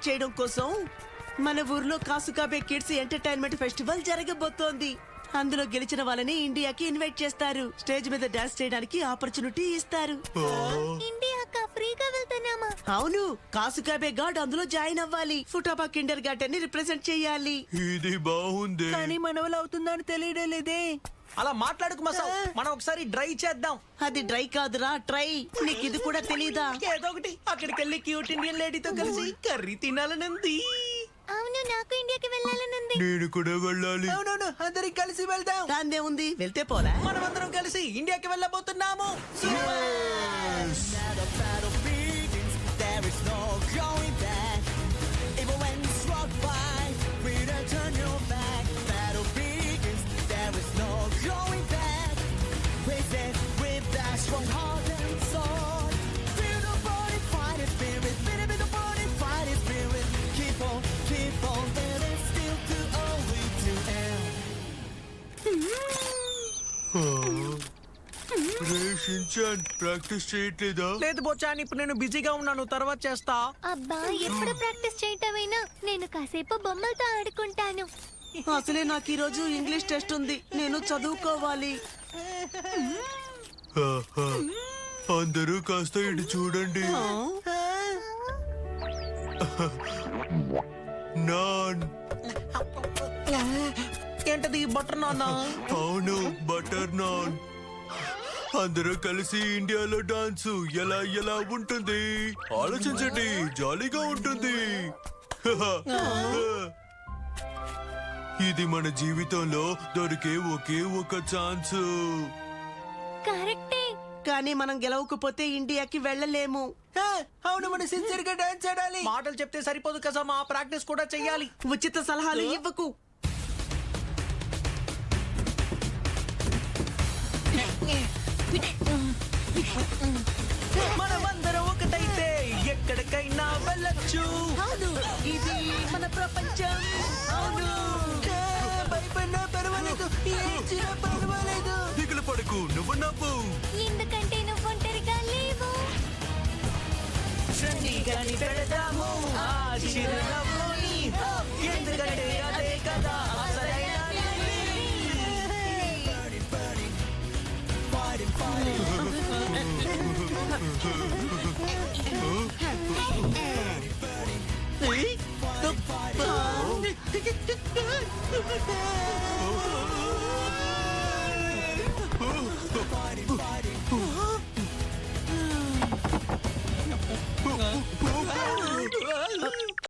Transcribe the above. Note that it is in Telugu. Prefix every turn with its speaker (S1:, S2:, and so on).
S1: చేయడం కోసం మన ఊర్లో కాసుకాబే కిడ్స్ ఎంటర్టైన్మెంట్ ఫెస్టివల్ జరగబోతోంది. అందులో గెలిచిన వాళ్ళని ఇండియాకి ఇన్వైట్ చేస్తారు. స్టేజ్ మీద డాన్స్ చేయడానికి ఆపర్చునిటీ ఇస్తారు.
S2: ఇండియాకా ఫ్రీగా వెళ్తున్నామా?
S1: అవును, కాసుకాబే గార్డ్ అందులో జాయిన్ అవ్వాలి. ఫుటాబా కిండర్ గార్డెన్ ని రిప్రజెంట్ చేయాలి.
S3: ఇది బాగుంది.
S4: కానీ మన వల్ల అవుతుందని తెలియడం లేదే.
S5: అలా మాట్లాడుకు మసావ్. మనం ఒకసారి డ్రై చేద్దాం.
S1: అది డ్రై కాదురా, ట్రై. నీకు ఇది కూడా తెలీదా?
S5: ఏదో ఒకటి అక్కడికి వెళ్ళి క్యూట్ ఇండియన్ లేడీతో కలిసి కర్రీ తినాలనుంది.
S2: అవును, నాకు ఇండియాకి వెళ్ళాలనుంది.
S3: నేను కూడా వెళ్ళాలి.
S5: అవునవును, అందరికి కలిసి వెళ్దాం.
S1: దాందే ఉంది, వెళ్తే పోలా.
S5: మనమందరం కలిసి ఇండియాకి వెళ్ళబోతున్నాము.
S3: ప్రాక్టీస్ చేయట్లేదా?
S5: లేదు బొచ్చాని, ఇప్పుడు నేను బిజీగా ఉన్నాను, తర్వాత చేస్తా.
S2: అబ్బా, ఎప్పుడు ప్రాక్టీస్ చేయటమైనా నేను కాసేపు బొమ్మలతో ఆడుకుంటాను.
S1: అసలే నాకు ఈ రోజు ఇంగ్లీష్ టెస్ట్ ఉంది, నేను చదువుకోవాలి.
S3: అందరూ కాస్త ఇటు చూడండి. నాన్.
S5: ఏంటది బటర్ నాన్న?
S3: అవును, బటర్ నాన్. అందరూ కలిసి ఇండియాలో డాన్స్ ఎలా ఎలా ఉంటుంది ఆలోచించండి, జాలీగా ఉంటుంది. ఇది మన జీవితంలో దొరికే ఒకే ఒక ఛాన్స్.
S2: కరెక్టే.
S1: కానీ మనం గెలవకపోతే ఇండియాకి వెళ్ళలేము.
S4: అవును, మనం సిన్సియర్ గా డాన్స్ ఆడాలి.
S5: మాటలు చెప్తే సరిపోదు కదా, మా ప్రాక్టీస్ కూడా చెయ్యాలి.
S1: ఉచిత సలహాలు ఇవ్వకు.
S5: మనమందరం ఒకటైతే ఎక్కడికైనా వెళ్ళొచ్చు.
S1: అవును, ఇది మన ప్రపంచం. అవును,
S4: భయపడినా పర్వాలేదు, ఏడ్చినా పర్వాలేదు.
S3: దిగులు పడకు, నువ్వు నవ్వు.
S2: ఎందుకంటే నువ్వు ఒంటరిగా లేవు.
S5: చండీగఢ్ పెడదాము ఆ చిరునవ్వుని, ఎందుకంటే అదే కదా అసలైన